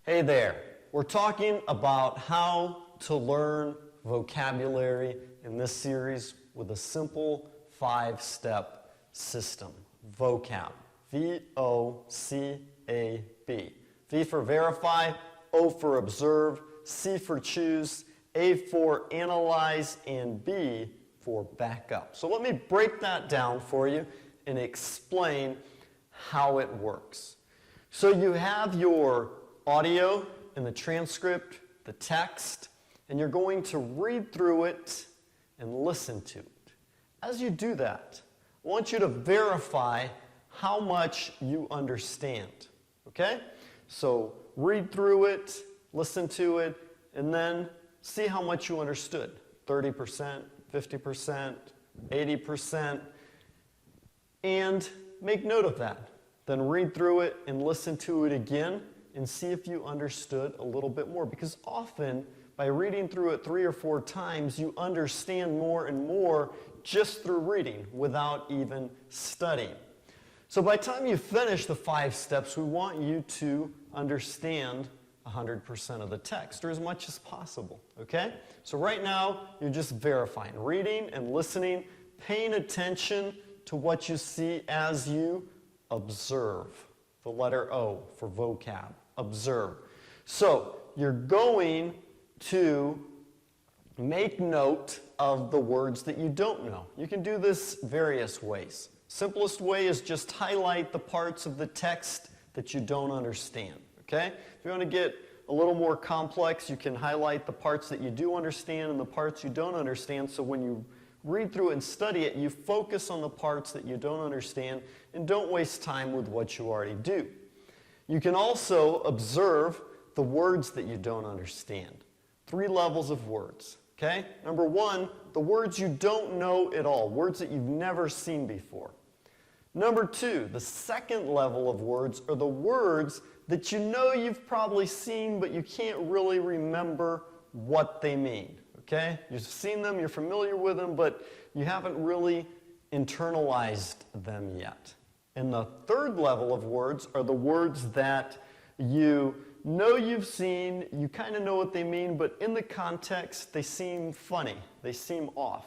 Hey there, we're talking about how to learn vocabulary in this series with a simple 5-step system. V.O.C.A.B. V-O-C-A-B. V for verify, O for observe, C for choose, A for analyze, and B for back up. So let me break that down for you and explain how it works. So you have your audio and the transcript, the text, and you're going to read through it and listen to it. As you do that, I want you to verify how much you understand, okay? So read through it, listen to it, and then see how much you understood. 30%, 50%, 80%, and make note of that. Then read through it and listen to it again and see if you understood a little bit more. Because often, by reading through it 3 or 4 times, you understand more and more just through reading without even studying. So by the time you finish the 5 steps, we want you to understand 100% of the text, or as much as possible, okay? So right now, you're just verifying, reading and listening, paying attention to what you see as you observe. The letter O for vocab, observe. So you're going to make note of the words that you don't know. You can do this various ways. Simplest way is just highlight the parts of the text that you don't understand, okay? If you want to get a little more complex, you can highlight the parts that you do understand and the parts you don't understand, so when you read through it and study it, you focus on the parts that you don't understand and don't waste time with what you already do. You can also observe the words that you don't understand. 3 levels of words, okay? Number 1, the words you don't know at all, words that you've never seen before. Number 2, the second level of words are the words that you know you've probably seen, but you can't really remember what they mean, okay? You've seen them, you're familiar with them, but you haven't really internalized them yet. And the third level of words are the words that you know you've seen, you kind of know what they mean, but in the context, they seem funny, they seem off.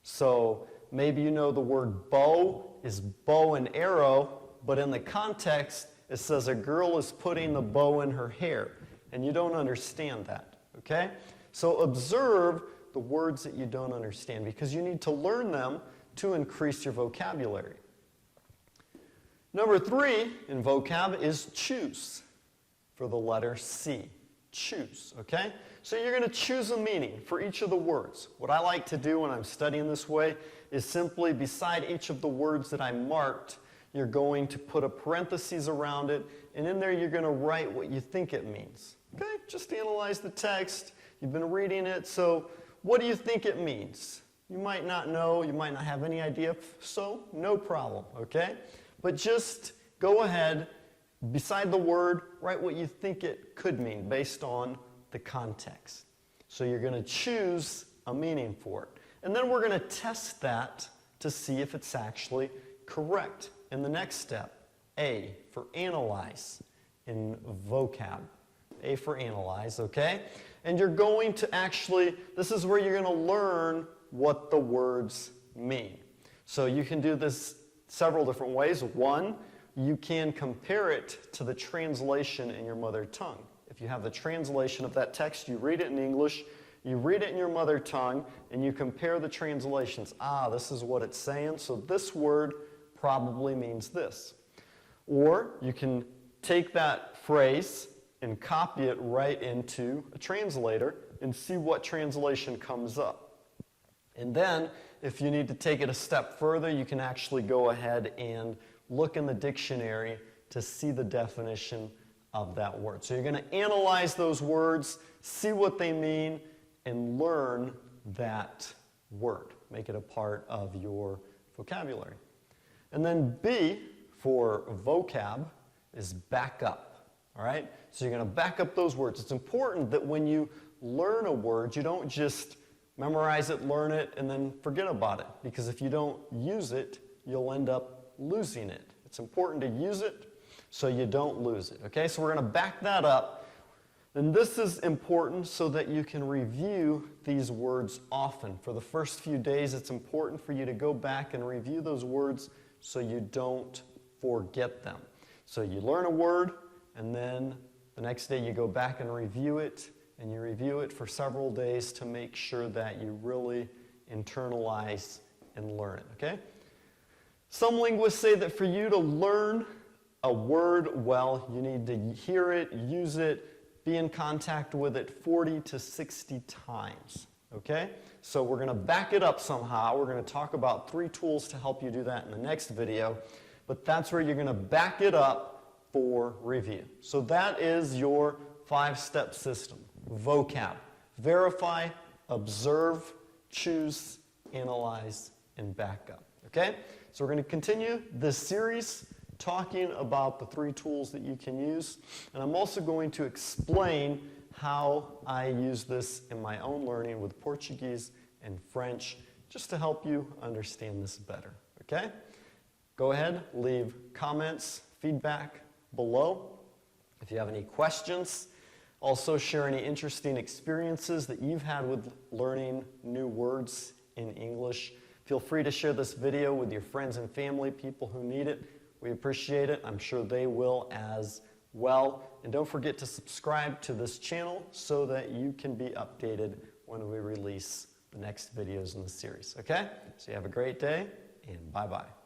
So maybe you know the word bow is bow and arrow, but in the context, it says a girl is putting the bow in her hair, and you don't understand that, okay? So observe the words that you don't understand, because you need to learn them to increase your vocabulary. Number 3 in vocab is choose, for the letter C, choose, okay? So you're going to choose a meaning for each of the words. What I like to do when I'm studying this way is simply beside each of the words that I marked, you're going to put a parenthesis around it, and in there you're going to write what you think it means. Okay, just analyze the text. You've been reading it, so what do you think it means? You might not know, you might not have any idea, so no problem, okay? But just go ahead, beside the word, write what you think it could mean based on the context. So you're going to choose a meaning for it. And then we're going to test that to see if it's actually correct. In the next step, A for analyze in vocab. A for analyze, okay? And you're going to actually, this is where you're going to learn what the words mean. So you can do this several different ways. 1, you can compare it to the translation in your mother tongue. If you have the translation of that text, you read it in English, you read it in your mother tongue, and you compare the translations. Ah, this is what it's saying, so this word probably means this. Or you can take that phrase and copy it right into a translator and see what translation comes up. And then, if you need to take it a step further, you can actually go ahead and look in the dictionary to see the definition of that word. So you're going to analyze those words, see what they mean, and learn that word. Make it a part of your vocabulary. And then B for vocab is back up, all right? So you're going to back up those words. It's important that when you learn a word, you don't just memorize it, learn it, and then forget about it. Because if you don't use it, you'll end up losing it. It's important to use it so you don't lose it, okay? So we're going to back that up And this is important so that you can review these words often. For the first few days, it's important for you to go back and review those words so you don't forget them. So you learn a word, and then the next day you go back and review it, and you review it for several days to make sure that you really internalize and learn it, okay? Some linguists say that for you to learn a word well, you need to hear it, use it, be in contact with it 40 to 60 times, okay? So we're going to back it up somehow. We're going to talk about 3 tools to help you do that in the next video, but that's where you're going to back it up for review. So that is your 5-step system. V.O.C.A.B. Verify, observe, choose, analyze, and back up, okay? So we're going to continue this series talking about the 3 tools that you can use, and I'm also going to explain how I use this in my own learning with Portuguese and French, just to help you understand this better, okay? Go ahead, leave comments, feedback below. If you have any questions, also share any interesting experiences that you've had with learning new words in English. Feel free to share this video with your friends and family, people who need it. We appreciate it. I'm sure they will as well. And don't forget to subscribe to this channel so that you can be updated when we release the next videos in the series, okay? So you have a great day, and bye-bye.